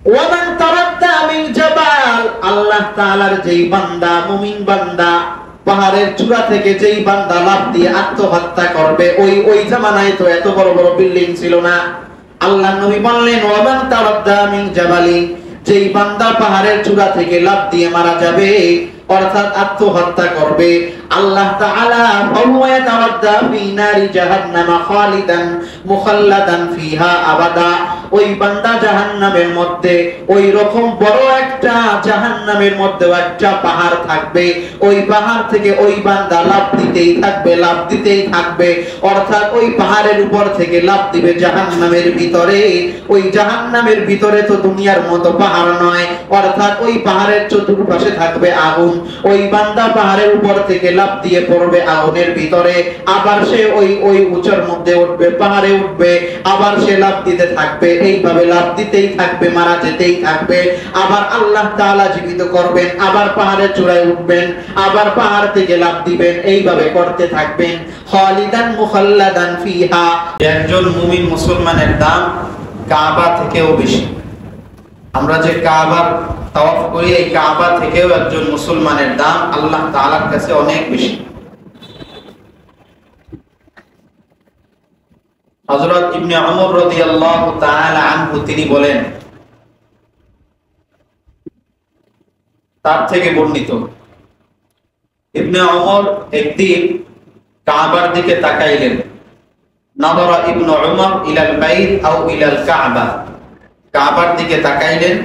ওয়ামান তারাদ্দা মিন জাবাল, আল্লাহ তাআলার যেই বান্দা, মুমিন বান্দা পাহাড়ের চূড়া থেকে যেই বান্দা লাফ দিয়ে আত্মহত্যা করবে, ওই জামানায় তো এত বড় বড় বিল্ডিং ছিল না। আল্লাহ নবী বললেন ওয়ামান তারাদ্দা মিন জাবালি, যেই বান্দা পাহাড়ের চূড়া থেকে লাফ দিয়ে মারা যাবে, অর্থাৎ আত্মহত্যা করবে, আল্লাহ তাআলা ফাহুয়া ইয়াতাওয়াদ্দা ফি নারি জাহান্নাম খালিদান মুখাল্লাদান ফিহা আবাদা, ওই বান্দা জাহান্নামের মধ্যে ওই রকম বড় একটা জাহান্নামের মধ্যে একটা পাহাড় থাকবে, ওই পাহাড় থেকে ওই বান্দা লাফ দিতেই থাকবে, লাফ দিতেই থাকবে, অর্থাৎ ওই পাহাড়ের উপর থেকে লাফ দিবে জাহান্নামের ভিতরে। ওই জাহান্নামের ভিতরে তো দুনিয়ার মতো পাহাড় নয়, অর্থাৎ ওই পাহাড়ের চতুর্পাশে থাকবে আগুন, ওই বান্দা পাহাড়ের উপর থেকে লাফ দিয়ে পড়বে আগুনের ভিতরে, আবার সে ওই উঁচার মধ্যে উঠবে, পাহাড়ে উঠবে, আবার সে লাফ দিতে থাকবে, এইভাবে লাফ দিতেই থাকবে, মারা যেতেই থাকবে। আবার আল্লাহ তাআলা জীবিত করবেন, আবার পাহাড়ের চূড়ায় উঠবেন, আবার পাহাড় থেকে লাফ দিবেন, এইভাবে করতে থাকবেন। খালিদান মুখাল্লাদান ফিহা, একজন মুমিন মুসলমানের দাম কাবা থেকেও বেশি। আমরা যে কাবার তাওয়াফ করি, এই কাবা থেকেও একজন মুসলমানের দাম আল্লাহ তাআলার কাছে অনেক বেশি। হযরত ইবনে ওমর রাদিয়াল্লাহু তাআলা আনহু তিনি বলেন, তার থেকে বর্ণিত, ইবনে ওমর একদিন কাবার দিকে তাকাইলেন। নাযারা ইবনে ওমর ইলাল বাইত আও ইলাল কাবা, কাবার দিকে তাকাইলেন,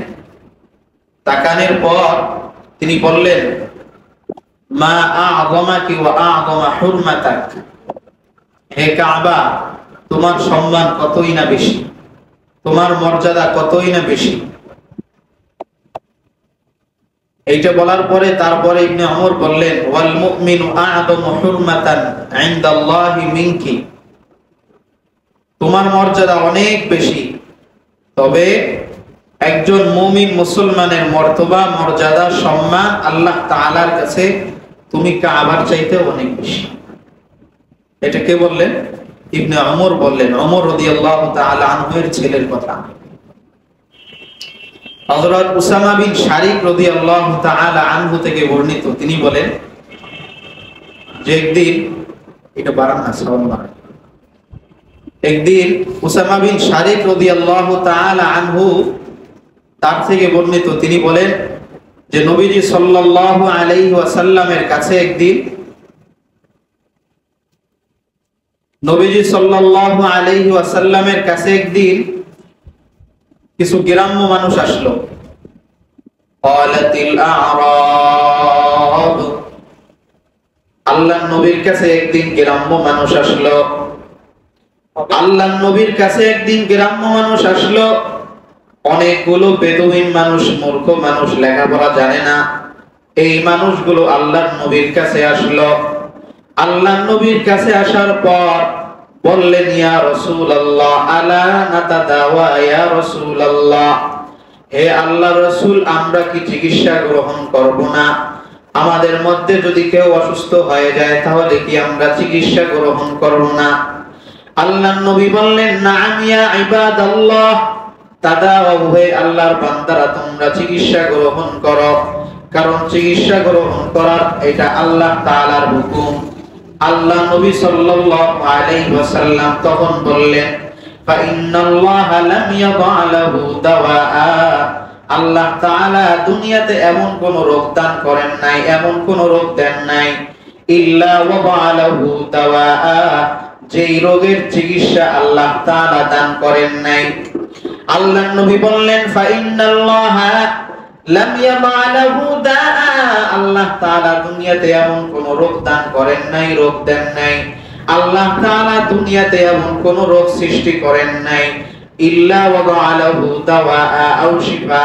তাকানোর পর তিনি বললেন মা আ'যামাকি ওয়া আ'যামা হুরমাতাক, হে কাবা, তোমার সম্মান কতই না বেশি, তোমার মর্যাদা কতই না বেশি। এইটা বলার পরে তারপরে ইবনে ওমর বললেন ওয়াল মুমিনু আ'যামু হুরমাতান ইনদাল্লাহি মিনকি, তোমার মর্যাদা অনেক বেশি, তবে একজন মুমিন মুসলমানের মর্তবা, মর্যাদা, সম্মান আল্লাহ তাআলার কাছে তুমি কাবার চাইতে অনেক বেশি। এটা কে বললেন? ইবনে ওমর বললেন, ওমর রাদিয়াল্লাহু তাআলা আনহুর ছেলের কথা। হযরত উসামা বিন শারিক রাদিয়াল্লাহু তাআলা আনহু থেকে বর্ণিত, তিনি বলেন যে একদিন, এটা বারান্না সাউন্ড বাড়ান, একদিন উসামা বিন শারিক রাদিয়াল্লাহু তাআলা আনহু তার থেকে বর্ণিত, তিনি বলেন যে নবীজি সাল্লাল্লাহু আলাইহি ওয়াসাল্লামের কাছে একদিন, নবীজি সাল্লাল্লাহু আলাইহি ওয়াসাল্লামের কাছে একদিন কিছু গ্রাম্য মানুষ আসলো। ক্বালাতিল আ'রাব, আল্লাহর নবীর কাছে একদিন গ্রাম্য মানুষ আসলো। আল্লাহর নবীর কাছে একদিন গ্রাম্য মানুষ আসলো, অনেকগুলো বেদুইন মানুষ, মূর্খ মানুষ, লেখাপড়া জানে না, এই মানুষগুলো আল্লাহর নবীর কাছে আসলো। আল্লাহর নবীর কাছে আসার পর বললেন ইয়া রাসূলুল্লাহ আলা নাতাদাওয়া ইয়া রাসূলুল্লাহ, হে আল্লাহর রাসূল, আমরা কি চিকিৎসা গ্রহণ করব না? আমাদের মধ্যে যদি কেউ অসুস্থ হয়ে যায় তাহলে কি আমরা চিকিৎসা গ্রহণ করব না? আল্লাহর নবী বললেন নাআম ইয়া ইবাদাল্লাহ তাদাওয়া, হে আল্লাহর বান্দারা, তোমরা চিকিৎসা গ্রহণ করো, কারণ চিকিৎসা গ্রহণ করার এটা আল্লাহ তাআলার হুকুম। আল্লাহ নবী সাল্লাল্লাহু আলাইহি ওয়াসাল্লাম তখন বললেন ফা ইন্নাল্লাহা লাম ইয়াদা লাহু দাওয়া, আল্লাহ তাআলা দুনিয়াতে এমন কোন রোগ দান করেন নাই, এমন কোন রোগ দেন নাই, ইল্লা ওয়া লাহু দাওয়া, যেই রোগের চিকিৎসা আল্লাহ তাআলা দান করেন নাই। আল্লাহ নবী বললেন ফা ইন্নাল্লাহা লাম ইয়াদা লাহু দাআ, আল্লাহ তাআলা দুনিয়াতে এমন কোন রোগ দান করেন নাই, রোগ দেন নাই, আল্লাহ তাআলা দুনিয়াতে এমন কোন রোগ সৃষ্টি করেন নাই, ইল্লা ওয়া লাহু দাওয়া আও শিফা,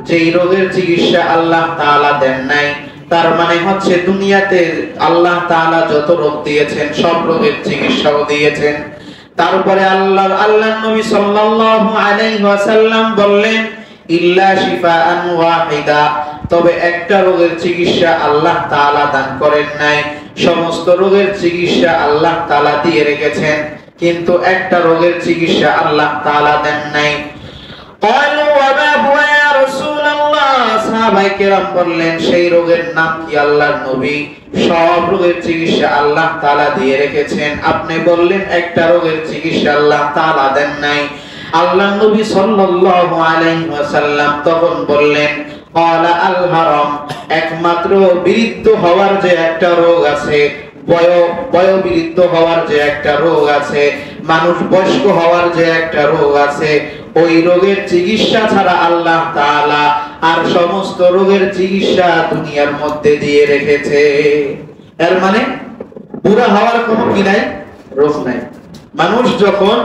যেই রোগের চিকিৎসা আল্লাহ তাআলা দেন নাই। তার মানে হচ্ছে দুনিয়াতে আল্লাহ তাআলা যত রোগ দিয়েছেন সব রোগের চিকিৎসাও দিয়েছেন। তারপরে আল্লাহর নবী সাল্লাল্লাহু আলাইহি ওয়াসাল্লাম বললেন ইল্লা শিফাআন ওয়াহিদা, তবে একটা রোগের চিকিৎসা আল্লাহ তাআলা দান করেন নাই, সমস্ত রোগের চিকিৎসা আল্লাহ তাআলা দিয়ে রেখেছেন, কিন্তু একটা রোগের চিকিৎসা আল্লাহ তাআলা দেন নাই। ক্বালু ওয়া মা হুয়া সাহাবায়ে কেরাম বললেন, সেই রোগের নাম কি? আল্লাহর নবী সব রোগের চিকিৎসা আল্লাহ তাআলা দিয়ে রেখেছেন, আপনি বললেন একটা রোগের চিকিৎসা আল্লাহ তাআলা দেন নাই। আল্লাহর নবী সাল্লাল্লাহু আলাইহি ওয়াসাল্লাম তখন বললেন, ক্বালা আল হারাম, একমাত্র বৃদ্ধ হওয়ার যে একটা রোগ আছে, বয়োবৃদ্ধ হওয়ার যে একটা রোগ আছে, মানুষ বয়স্ক হওয়ার যে একটা রোগ আছে, ওই রোগের চিকিৎসা ছাড়া আল্লাহ তাআলা আর সমস্ত রোগের চিকিৎসা দুনিয়ার মধ্যে দিয়ে রেখেছে। এর মানে বুড়া হওয়ার কোনো কি নাই, রোগ নাই। মানুষ যখন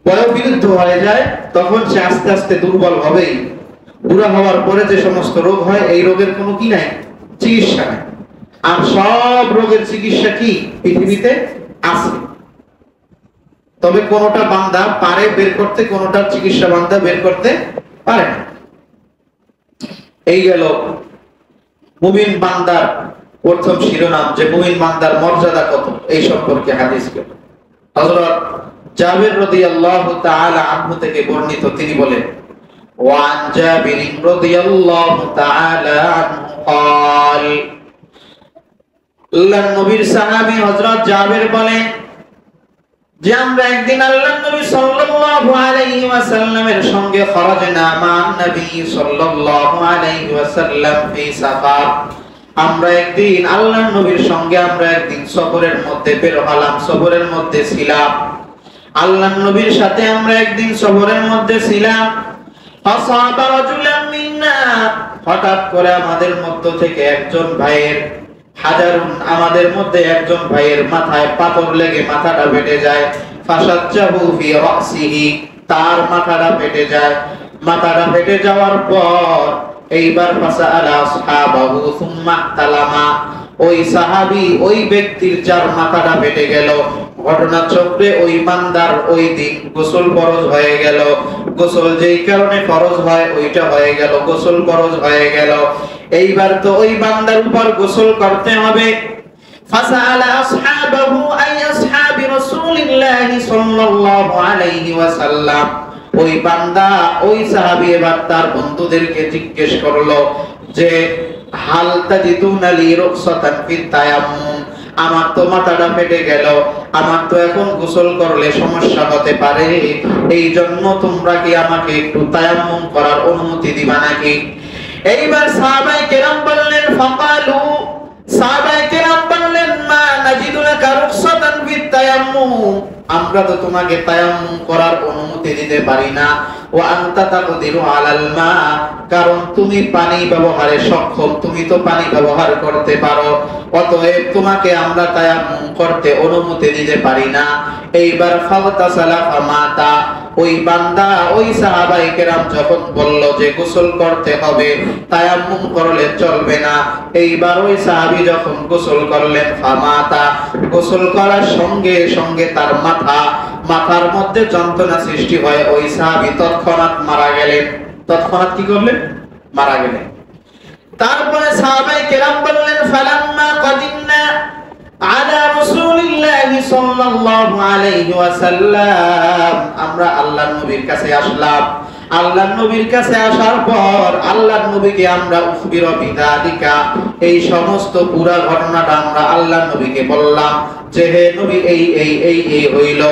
বয়োবৃদ্ধ হয়ে যায় তখন সে আস্তে আস্তে দুর্বল হবেই। বুড়া হওয়ার পরে যে সমস্ত রোগ হয়, এই রোগের কোনো কি নাই, চিকিৎসা নাই। আর সব রোগের চিকিৎসা কি পৃথিবীতে আছে, তবে কোনটা বান্দা পারে বের করতে, কোনটার চিকিৎসা বান্দা বের করতে পারে না। এই গেল মুমিন বান্দার প্রথম শিরোনাম, যে মুমিন বান্দার মর্যাদা কত, এই সম্পর্কে হাদিস গেল। হযরত জাবির রাদিয়াল্লাহু তাআলা আনহু থেকে বর্ণিত, তিনি বলেন, ওয়ান জাবির রাদিয়াল্লাহু তাআলা আনহু قال, আল্লাহর নবীর সাহাবী হযরত জাবির বলেন যে আমরা একদিন আল্লাহর নবী সাল্লাল্লাহু আলাইহি ওয়াসাল্লামের সঙ্গে খরাজনা মান নবী সাল্লাল্লাহু আলাইহি ওয়াসাল্লাম ফি সাফার, আমরা একদিন আল্লাহর নবীর সঙ্গে আমরা একদিন সফরের মধ্যে বের হলাম, সফরের মধ্যে ছিলাম। আল্লাহর নবীর সাথে আমরা একদিন সফরের মধ্যে ছিলাম। ফাসাবা রাজুলাম মিন্না, হঠাৎ করে আমাদের মধ্য থেকে একজন ভাইয়ের, হাজারুন আমাদের মধ্যে একজন ভাইয়ের মাথায় পাথর লেগে মাথাটা ফেটে যায়। ফাসাজ্জাহু ফি রাসিহি, তার মাথাটা ফেটে যায়। মাথাটা ফেটে যাওয়ার পর এইবার ফাসাআলা আসহাবাহু সুম্মা তালামা, ওই সাহাবী ওই ব্যক্তির যার মাথাটা ফেটে গেল, ঘটনা চক্রে ওই বান্দার ওই দিন গোসল ফরজ হয়ে গেল। গোসল যেই কারণে ফরজ হয় ওইটা হয়ে গেল, গোসল ফরজ হয়ে গেল। এইবার তো ওই বান্দার উপর গোসল করতে হবে। ফাসাআলা আসহাবাহু আই আসহাবি রাসূলিল্লাহি সাল্লাল্লাহু আলাইহি ওয়াসাল্লাম, ওই বান্দা ওই সাহাবী এবার তার বন্ধুদেরকে জিজ্ঞেস করলো যে হাল তাজিদুনা লি রুখসাতান ফিত তায়াম্মুম, আমার তো মাথাটা ফেটে গেল, আমার তো এখন গোসল করলে সমস্যা হতে পারে, এই জন্য তোমরা কি আমাকে একটু তায়াম্মুম করার অনুমতি দিবা নাকি? এইবার সাহাবায়ে কেরাম বললেন, ফাকালু, সাহাবায়ে কেরাম বললেন, মা নাজিদু লাকা রুখসাতান ফিত তায়াম্মুম, আমরা তো তোমাকে তায়াম্মুম করার অনুমতি দিতে পারি না। ওয়া আনতা তাকদিরু আলাল মা, কারণ তুমি পানি ব্যবহারে সক্ষম, তুমি তো পানি ব্যবহার করতে পারো, অতএব তোমাকে আমরা তায়াম্মুম করতে অনুমতি দিতে পারি না। এইবার ফাগতাসালা ফামাতা, ওই বান্দা ওই সাহাবায়ে কেরাম যখন বলল যে গোসল করতে হবে, তায়াম্মুম করলে চলবে না, এইবার ওই সাহাবী যখন গোসল করলেন, ফামাতা, গোসল করার সঙ্গে সঙ্গে তার মাথার মধ্যে যন্ত্রণা সৃষ্টি হয়, ওই সাহাবী তৎক্ষণাৎ মারা গেলেন। তৎক্ষণাৎ কি করলেন? মারা গেলেন। তারপরে সাহাবায়ে কেরাম বললেন, ফালাম্মা কাদিমনা আলা রাসূলিল্লাহি সাল্লাল্লাহু আলাইহি ওয়াসাল্লাম, আমরা আল্লাহর নবীর কাছে আসলাম। আল্লাহর নবীর কাছে আসার পর আল্লাহর নবীকে আমরা উখবির বিযালিকা, এই সমস্ত পুরো ঘটনাটা আমরা আল্লাহর নবীকে বললাম যে হে নবী এই এই এই এই হইল।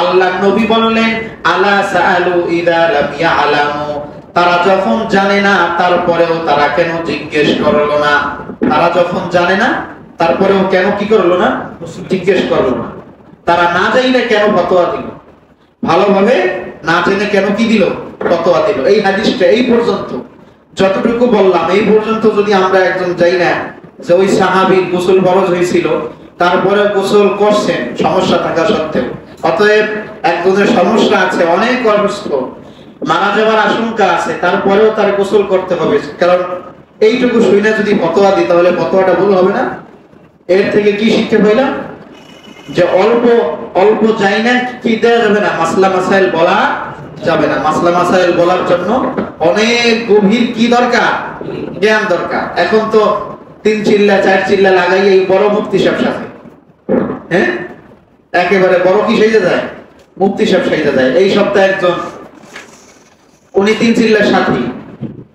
আল্লাহর নবী বললেন, আলা সাআলু ইযা লাম ইয়ালামু, তারা যখন জানে না তারপরেও তারা কেন জিজ্ঞেস করলো না? তারা যখন জানে না তারপরেও কেন কি করলো না? জিজ্ঞেস করলো না। তারা না জানে কেন ফতোয়া দিল? ভালোভাবে না জেনে কেন কি দিল? ফতোয়া দিল। এই হাদিসটা এই পর্যন্ত যতটুকু বললাম, এই পর্যন্ত যদি আমরা একজন যাই না যে ওই সাহাবীর গোসল ফরজ হয়েছিল, তারপরে গোসল করছেন সমস্যা থাকা সত্ত্বেও, অতএব একজনের সমস্যা আছে, অনেক অসুস্থ, মারা যাওয়ার আশঙ্কা আছে, তারপরেও তার গোসল করতে হবে, কারণ এইটুকু শুনে যদি ফতোয়া দিই তাহলে ফতোয়াটা ভুল হবে না? এর থেকে কি শিখতে পাইলাম? যে অল্প অল্প যাই না কি দেওয়া যাবে না, মাসলা মাসাইল বলা যাবে না। মাসলা মাসাইল বলার জন্য অনেক গভীর কি দরকার? জ্ঞান দরকার। এখন তো 3 চিল্লা 4 চিল্লা লাগাই এই বড় মুফতি সাহেব সাথে, হ্যাঁ, একেবারে বড় কি সেজে যায়? মুফতি সাহেব সেজে যায়। এই সপ্তাহে একজন, উনি 3 চিল্লার সাথী,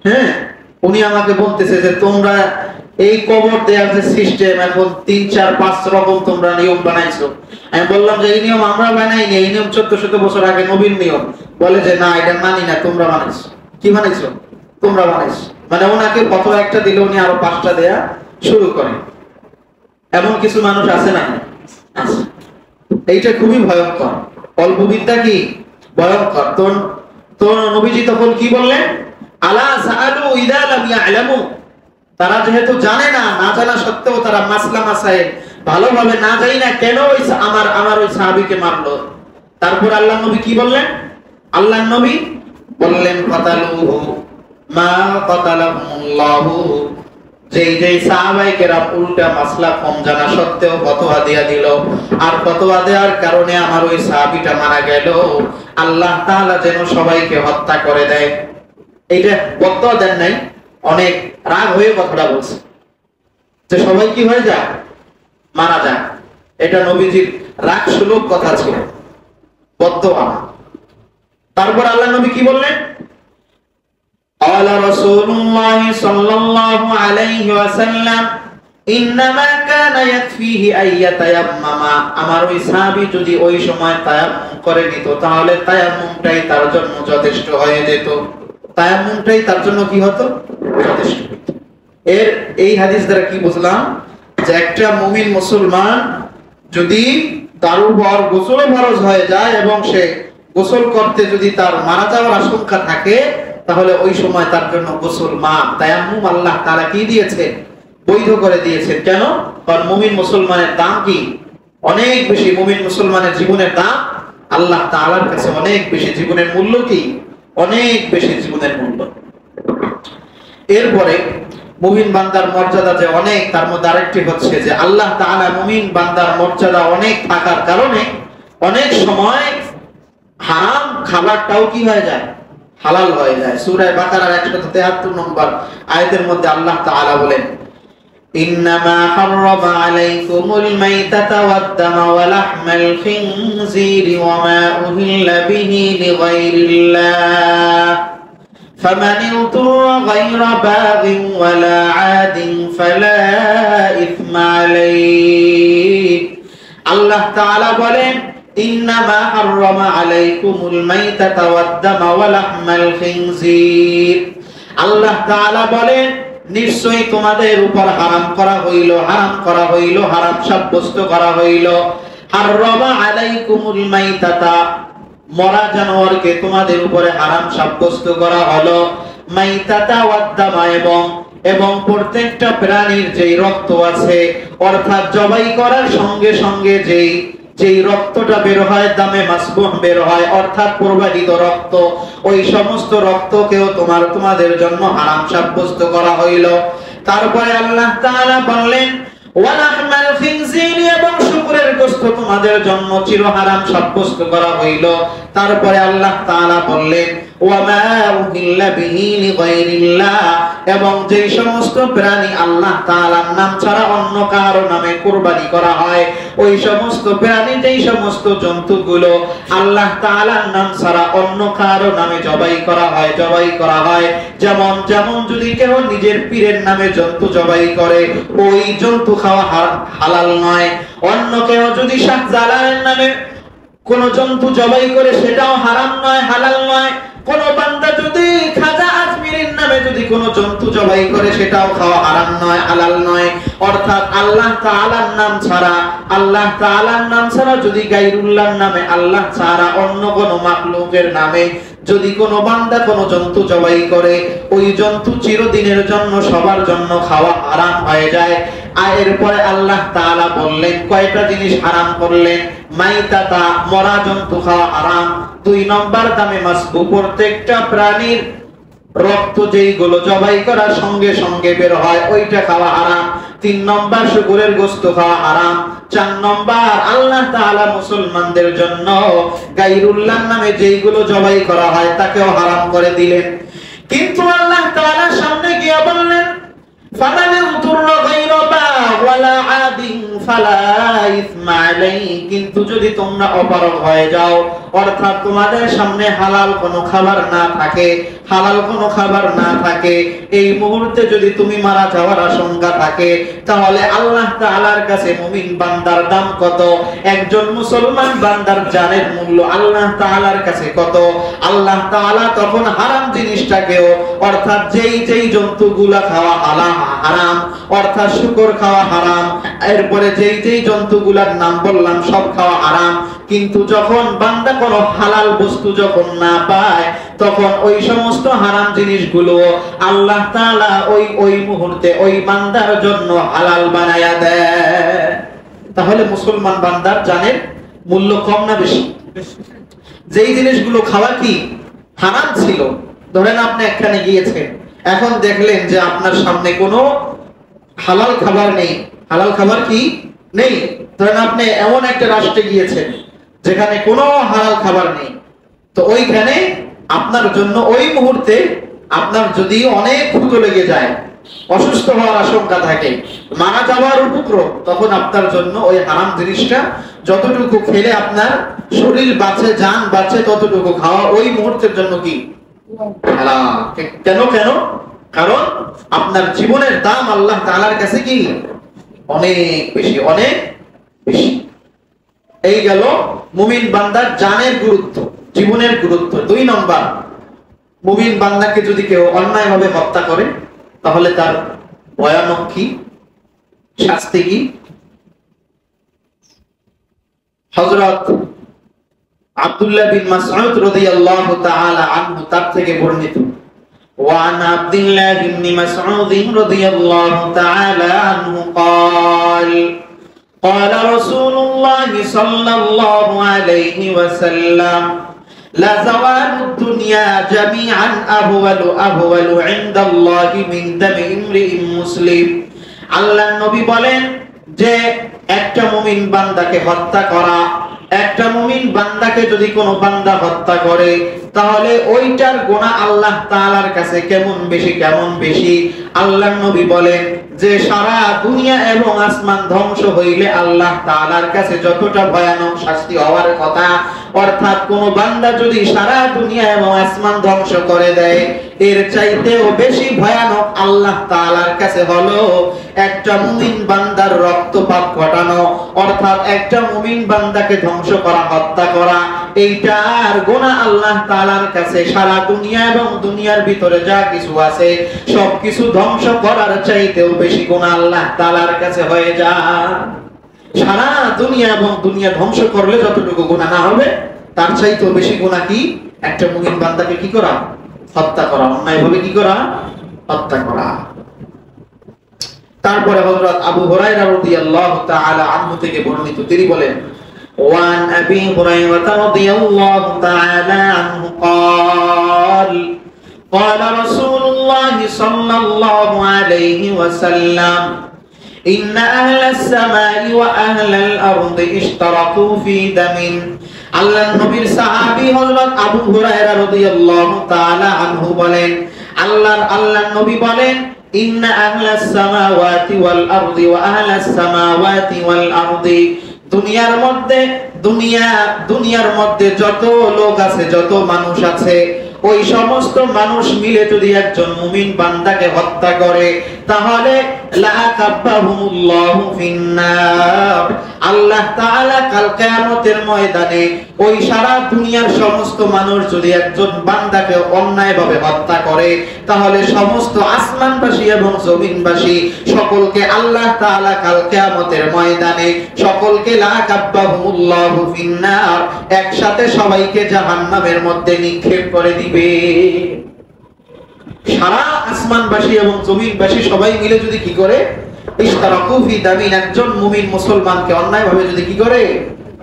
হ্যাঁ, উনি আমাকে বলতেছে যে তোমরা এই কবর দেওয়ার যে সিস্টেম এখন 3, 4, 5 রকম তোমরা নিয়ম বানাইছো। আমি বললাম যে এই নিয়ম আমরা বানাইনি, এই নিয়ম 1400 বছর আগে নবীর নিয়ম। বলে যে না, এটা মানি না, তোমরা বানাইছো। কি বানাইছো? তোমরা বানাইছো। মানে ওনাকে ফতোয়া একটা দিলে উনি আরো 5টা দেয়া শুরু করেন। এমন কিছু মানুষ আছে না? আছে। এইটা খুবই ভয়ঙ্কর। অল্প বিদ্যা কি ভয়ঙ্কর। তো নবীজি তখন কি বললেন? আলা সাআলু ইদা লাম ইয়ালামু। তারা যেহেতু জানে না, না জানা সত্ত্বেও তারা মাসলা মাসাইল ভালোভাবে না জানি না কেন আমার ওই সাহাবীকে মারলো। তারপর আল্লাহর নবী কি বললেন? আল্লাহর নবী বললেন ফাতালুহু মা ফাতালাহুল্লাহু। যেই সাহাবায়ে কেরাম উল্টা মাসলা কম জানা সত্ত্বেও ফতোয়া দিয়া দিল, আর ফতোয়া দেওয়ার কারণে আমার ওই সাহাবীটা মারা গেল, আল্লাহ তাআলা যেন সবাইকে হত্যা করে দেয়। এইটা ফতোয়া দেন নাই, অনেক রাগ হয়ে কথাটা বলছে যে সবাই কি হয়ে যায়? মারা যায়। এটা নবীজির রাগ সুলভ কথা ছিল, বদদোয়া। তারপর আল্লাহ নবী কি বললেন? قال رسول الله صلى الله عليه وسلم انما كان يكفيه ان يتيمم। আমার ওই সাহাবী যদি ওই সময় তায়াম্মুম করে নিত তাহলে তায়াম্মুমটাই তার জন্য যথেষ্ট হয়ে যেত। তায়াম্মুমটাই তার জন্য কি হতো? যথেষ্ট হতো। এই হাদিস দ্বারা কি বুঝলাম? যে একটা মুমিন মুসলমান যদি তার উপর গোসল ফরজ হয়ে যায় এবং সে গোসল করতে যদি তার মারা যাওয়ার আশঙ্কা থাকে, তাহলে ওই সময় তার জন্য গোসল মাফ। তায়াম্মুম আল্লাহ তাআলা কি দিয়েছে? বৈধ করে দিয়েছেন। কেন? কারণ মুমিন মুসলমানের দাম কি? অনেক বেশি। মুমিন মুসলমানের জীবনের দাম আল্লাহ তাআলার কাছে অনেক বেশি। জীবনের মূল্য কি? অনেক বেশি জীবনের মূল্য। এরপরে মুমিন বান্দার মর্যাদা যে অনেক, তার মধ্যে আরেকটি হচ্ছে যে আল্লাহ তাআলা মুমিন বান্দার মর্যাদা অনেক থাকার কারণে অনেক সময় হারাম খাবারটাও কি হয়ে যায়? হালাল হয়ে যায়। সূরা বাকারার 173 নম্বর আয়াতের মধ্যে আল্লাহ তাআলা বলেন, ইন্নামা হাররামা আলাইকুমুল মাইতাতা ওয়াদ-দামা ওয়া লাহমাল খিনজিরি ওয়া মা উহিল্লা বিহি লিগায়রিল্লাহ ফামান ইউতুরা গায়রা বাগিন ওয়ালা আদিন ফালা ইসমা আলাইহি। আল্লাহ তাআলা বলেন, ইন্নামা হাররামা আলাইকুমুল মাইতাতা ওয়াদ-দামা ওয়া লাহমাল খিনজির। আল্লাহ তাআলা বলেন, নিশ্চয়ই তোমাদের উপর হারাম করা হইল, হারাম সাব্যস্ত করা হইল। হাররামা আলাইকুমুল মাইতাতা, মরা জানোয়ারকে তোমাদের উপরে হারাম সাব্যস্ত করা হলো। মাইতাতা ওয়াদ-দামা, এবং প্রত্যেকটা প্রাণীর যেই রক্ত আছে, অর্থাৎ জবাই করার সঙ্গে সঙ্গে যেই রক্তটা বের হয়, দামে মাসবুহ বের হয়, অর্থাৎ প্রবাহিত রক্ত, ওই সমস্ত রক্তকেও তোমাদের জন্য হারাম সাব্যস্ত করা হইল। তারপরে আল্লাহ তাআলা বললেন, ওয়া লাহমাল খিনজির, এবং শুকরের গোশত তোমাদের জন্য চির হারাম সাব্যস্ত করা হইল। তারপরে আল্লাহ তাআলা বললেন, ওয়া মা উহিল্লা বিহি লিগায়রিল্লাহ, এবং যেই সমস্ত প্রাণী আল্লাহ তাআলার নাম ছাড়া অন্য কারো নামে কুরবানি করা হয়, ওই সমস্ত প্রাণী, যেই সমস্ত জন্তুগুলো আল্লাহ তাআলার নাম ছাড়া অন্য কারো নামে জবাই করা হয়, যেমন যদি কেউ নিজের পীরের নামে জন্তু জবাই করে, ওই জন্তু খাওয়া হালাল নয়। অন্য কেউ যদি শাহ জালালের নামে কোন জন্তু জবাই করে, সেটাও হারাম নয়, হালাল নয়। কোন বান্দা যদি খাজা আজমিরের নামে যদি কোন জন্তু জবাই করে, সেটাও খাওয়া হারাম নয়, হালাল নয়। অর্থাৎ আল্লাহ তাআলার নাম ছাড়া যদি গায়রুল্লাহর নামে, আল্লাহ ছাড়া অন্য কোন মাখলুকের নামে যদি কোন বান্দা কোন জন্তু জবাই করে, ওই জন্তু চিরদিনের জন্য সবার জন্য খাওয়া হারাম হয়ে যায়। আর এরপরে আল্লাহ তাআলা বললেন, কয়টা জিনিস হারাম করলেন? মাইতাতা, মরা জন্তু খাওয়া হারাম। 2 নম্বর দামে মাসবুহ, প্রত্যেকটা প্রাণীর রক্ত যেইগুলো জবাই করার সঙ্গে সঙ্গে বের হয়, ওইটা খাওয়া হারাম। 3 নম্বর শুকরের গোশত খাওয়া হারাম। 4 নম্বর আল্লাহ তাআলা মুসলমানদের জন্য গায়রুল্লাহর নামে যেইগুলো জবাই করা হয়, তাকেও হারাম করে দিলেন। কিন্তু আল্লাহ তাআলা সামনে গিয়ে বললেন, ফামান ইউতুরা গায়রা বাগ ওয়ালা আদিন ফালা ইসমা আলাইহি, কিন্তু যদি তোমরা অপারগ হয়ে যাও, অর্থাৎ তোমাদের সামনে হালাল কোনো খাবার না থাকে, হালাল কোনো খাবার না থাকে, এই মুহূর্তে যদি তুমি মারা যাওয়ার আশঙ্কা থাকে, তাহলে আল্লাহ তাআলার কাছে মুমিন বান্দার দাম কত? একজন মুসলমান বান্দার জানের মূল্য আল্লাহ তাআলার কাছে কত? আল্লাহ তাআলা তখন হারাম জিনিসটাকেও, অর্থাৎ যেই জন্তুগুলা খাওয়া হারাম, অর্থাৎ শূকর খাওয়া হারাম, এরপরে যেই জন্তুগুলার নাম বললাম সব খাওয়া হারাম, কিন্তু যখন বান্দা কোনো হালাল বস্তু যখন না পায়, তখন ওই সমস্ত হারাম জিনিসগুলো আল্লাহ তাআলা ওই মুহূর্তে ওই বান্দার জন্য হালাল বানায়া দেয়। তাহলে মুসলমান বান্দার জানের মূল্য কম না বেশি? যেই জিনিসগুলো খাওয়া কি হারাম ছিল, ধরেন আপনি একখানে গিয়েছেন, এখন দেখলেন যে আপনার সামনে কোনো হালাল খাবার নেই, হালাল খাবার কি নেই, ধরেন আপনি এমন একটা রাষ্ট্রে গিয়েছেন যেখানে কোনো হালাল খাবার নেই, তো ওইখানে আপনার জন্য ওই মুহূর্তে আপনার যদি অনেক ক্ষুধা লেগে যায়, অসুস্থ হওয়ার আশঙ্কা থাকে, মারা যাওয়ার উপক্রম, তখন আপনার জন্য ওই হারাম জিনিসটা যতটুকু খেলে আপনার শরীর বাঁচে, জান বাঁচে, ততটুকু খাওয়া ওই মুহূর্তের জন্য কি হালাল। কেন? কারণ আপনার জীবনের দাম আল্লাহ তাআলার কাছে কি অনেক বেশি, অনেক বেশি। এই গেল মুমিন বান্দার জানের গুরুত্ব, জীবনের গুরুত্ব। 2 নম্বর, মুমিন বান্দাকে যদি কেউ অন্যায়ভাবে হত্যা করে, তাহলে তার ভয়ানক কি শাস্তি কি? হযরত আব্দুল্লাহ বিন মাসউদ রাদিয়াল্লাহু তাআলা আনহু তার থেকে বর্ণিত, وعن عبد الله بن مسعود رضي الله تعالى عنه قال قال رسول الله صلى الله عليه وسلم لا زوال الدنيا جميعا أهول عند الله من دم امرئ مسلم। আল্লাহর নবী বলেন যে একটা মুমিন বান্দাকে হত্যা করা, একটা মুমিন বান্দাকে যদি কোনো বান্দা হত্যা করে, তাহলে ওইটার গুনাহ আল্লাহ তাআলার কাছে কেমন বেশি। আল্লাহর নবী বলেন যে সারা দুনিয়া এবং আসমান ধ্বংস হইলে আল্লাহ তাআলার কাছে যতটা ভয়ানক শাস্তি হওয়ার কথা, অর্থাৎ কোন বান্দা যদি সারা দুনিয়া এবং আসমান ধ্বংস করে দেয়, এর চাইতেও বেশি ভয়ানক আল্লাহ তাআলার কাছে হলো একটা মুমিন বান্দার রক্তপাত ঘটানো, অর্থাৎ একটা মুমিন বান্দাকে ধ্বংস করা, হত্যা করা। এইটার গুনাহ আল্লাহ তাআলার কাছে সারা দুনিয়া এবং দুনিয়ার ভিতরে যা কিছু আছে সবকিছু ধ্বংস করার চাইতেও বেশি গুনাহ আল্লাহ তাআলার কাছে হয়ে যায়। সারা দুনিয়া এবং দুনিয়া ধ্বংস করলে যতটুকু গুনাহ না হবে, তার চাইতেও বেশি গুনাহ কি একটা মুমিন বান্দাকে কি করা? হত্যা করা, অন্যায়ভাবে কি করা? হত্যা করা। তারপরে হযরত আবু হুরায়রা রাদিয়াল্লাহু তাআলা আনহু থেকে বর্ণিত, তিনি বলেন, ওয়ান আবি হুরায়রা রাদিয়াল্লাহু তাআলা আনহু قال قال رسول الله صلى الله عليه وسلم إن أهل السماء وأهل الأرض اشتركوا في دم। আল্লাহর নবীর সাহাবী হযরত আবু হুরায়রা রাদিয়াল্লাহু তাআলা আনহু বলেন, আল্লাহর নবী বলেন, ইন্না আহলাস সামাওয়াতি ওয়াল আরদি ওয়া আহলাস সামাওয়াতি ওয়াল আরদি, দুনিয়ার মধ্যে যত লোক আছে, যত মানুষ আছে, ওই সমস্ত মানুষ মিলে যদি একজন মুমিন বান্দাকে হত্যা করে, তাহলে লা কাব্বাহুমুল্লাহু ফিন্নার, আল্লাহ তাআলা কাল কিয়ামতের ময়দানে ওই সারা দুনিয়ার সমস্ত মানুষ যদি একজন বান্দাকে অন্যায়ভাবে হত্যা করে, তাহলে সমস্ত আসমানবাসী এবং জমিনবাসী সকলকে আল্লাহ তাআলা কাল কিয়ামতের ময়দানে সকলকে লা কাব্বাহুমুল্লাহু ফিন্নার, একসাথে সবাইকে জাহান্নামের মধ্যে নিক্ষেপ করে দিবে। সারা আসমানবাসী এবং জমিনবাসী সবাই মিলে যদি কি করে? ইশতারাকু ফি দামিন, একজন মুমিন মুসলমানকে অন্যায়ভাবে যদি কি করে?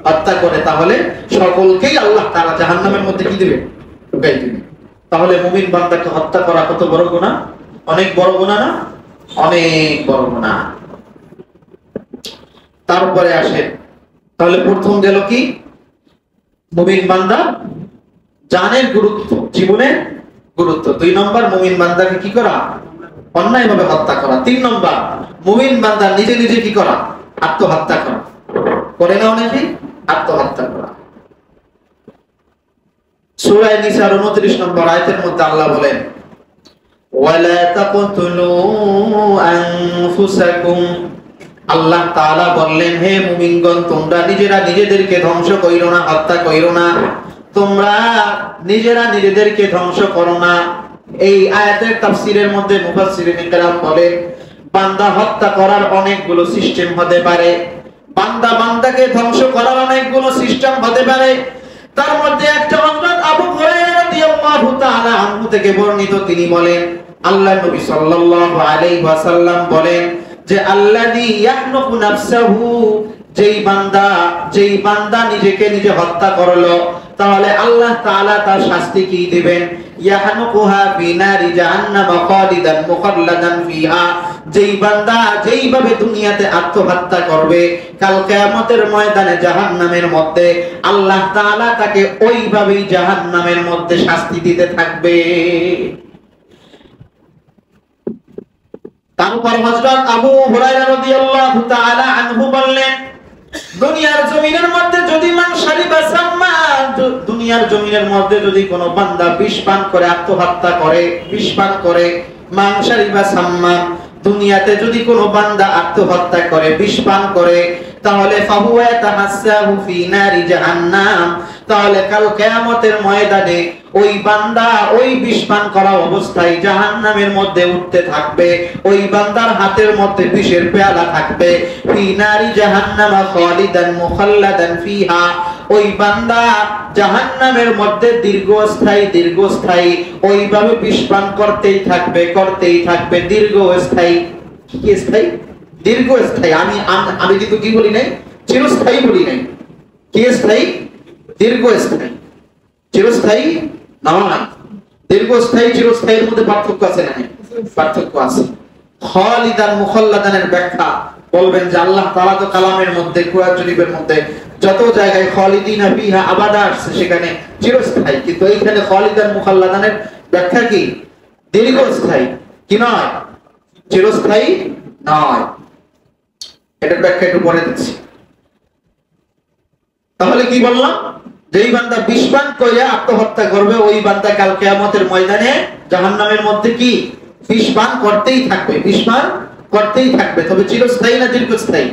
হত্যা করে, তাহলে সকলকেই আল্লাহ তাআলা জাহান্নামের মধ্যে কি দিবে? ঢুকাই দিবে। তাহলে মুমিন বান্দাকে হত্যা করা কত বড় গুনাহ? অনেক বড় গুনাহ না? অনেক বড় গুনাহ। তারপরে আসে, তাহলে প্রথম গেল কি? মুমিন বান্দা জানের গুরুত্ব, জীবনের গুরুত্ব। 2 নম্বর, মুমিন বান্দাকে কি করা? অন্যায়ভাবে হত্যা করা। 3 নম্বর, মুমিন বান্দা নিজে কি করা? আত্মহত্যা করা। করে না অনেকেই আত্মহত্যা করা। সূরা নিসার 29 নম্বর আয়াতের মধ্যে আল্লাহ বলেন, ওয়ালা তাকতুলু আনফুসাকুম, আল্লাহ তাআলা বললেন, হে মুমিনগণ, তোমরা নিজেরা নিজেদেরকে ধ্বংস কইরো না, হত্যা কইরো না, তোমরা নিজেরা নিজেদেরকে ধ্বংস করো না। এই আয়াতের তাফসীরের মধ্যে মুফাসসিরিন কেরাম বলেন, বান্দা হত্যা করার অনেকগুলো সিস্টেম হতে পারে, বান্দাকে ধ্বংস করার অনেকগুলো সিস্টেম হতে পারে। তার মধ্যে একটা হযরত আবু হুরায়রা রাদিয়াল্লাহু তাআলা আনহু থেকে বর্ণিত, তিনি বলেন, আল্লাহর নবী সাল্লাল্লাহু আলাইহি ওয়াসাল্লাম বলেন যে আল্লাযী ইয়াহনুকু নাফসাহু, যেই বান্দা নিজেকে নিজে হত্যা করলো, তাহলে আল্লাহ তাআলা তার শাস্তি কি দিবেন? ইয়াহনুকুহা ফি নারি জাহান্নাম খালিদান মুখাল্লাদান ফিহা, যেই বান্দা যেইভাবে দুনিয়াতে আত্মহত্যা করবে, কাল কিয়ামতের ময়দানে জাহান্নামের মধ্যে আল্লাহ তাআলা তাকে ওইভাবেই জাহান্নামের মধ্যে শাস্তি দিতে থাকবে। তারপর হযরত আবু হুরায়রা রাদিয়াল্লাহু তাআলা আনহু বললেন, দুনিয়ার জমিনের মধ্যে যদি দুনিয়ার জমিনের মধ্যে যদি কোনো বান্দা বিষ পান করে আত্মহত্যা করে, বিষ পান করে, মাংসারিবা সাম্মা, দুনিয়াতে যদি কোনো বান্দা আত্মহত্যা করে, বিষ পান করে, তাহলে ফাহুয়া তাহাসসাহু ফি নারি জাহান্নাম, তাহলে কাল কিয়ামতের ময়দানে ওই বান্দা ওই বিষ পান করা অবস্থায় জাহান্নামের মধ্যে উঠতে থাকবে। ওই বান্দার হাতের মধ্যে বিষের পেয়ালা থাকবে, ফি নারি জাহান্নাম খালিদান মুখাল্লাদান ফিহা, ওই বান্দা জাহান্নামের মধ্যে দীর্ঘস্থায়ী ওইভাবে বিষ পান করতেই থাকবে দীর্ঘস্থায়ী। কি স্থায়ী? দীর্ঘস্থায়ী। আমি কিন্তু কি বলি নাই, চিরস্থায়ী বলি নাই। কি স্থায়ী? দীর্ঘস্থায়ী। চিরস্থায়ী নয়। দীর্ঘস্থায়ী চিরস্থায়ীর মধ্যে পার্থক্য আছে না? পার্থক্য আছে। খালিদান মুখাল্লাদানের ব্যাখ্যা বলবেন যে আল্লাহ তাআলা তো কালামের মধ্যে, কুরআন শরীফের মধ্যে যত জায়গায় খালিদিনা ফিহা আবাদা আসছে সেখানে চিরস্থায়ী, কিন্তু এইখানে খালিদান মুখাল্লাদানের ব্যাখ্যা কি? দীর্ঘস্থায়ী। কি নয়? চিরস্থায়ী নয়। এটার ব্যাখ্যা একটু পরে দিচ্ছি। তাহলে কি বললাম? যেই বান্দা বিষ পান করে আত্মহত্যা করবে, ওই বান্দা কাল কিয়ামতের ময়দানে জাহান্নামের মধ্যে কি বিষ পান করতেই থাকবে, বিষ পান করতেই থাকবে। তবে চিরস্থায়ী না দীর্ঘস্থায়ী?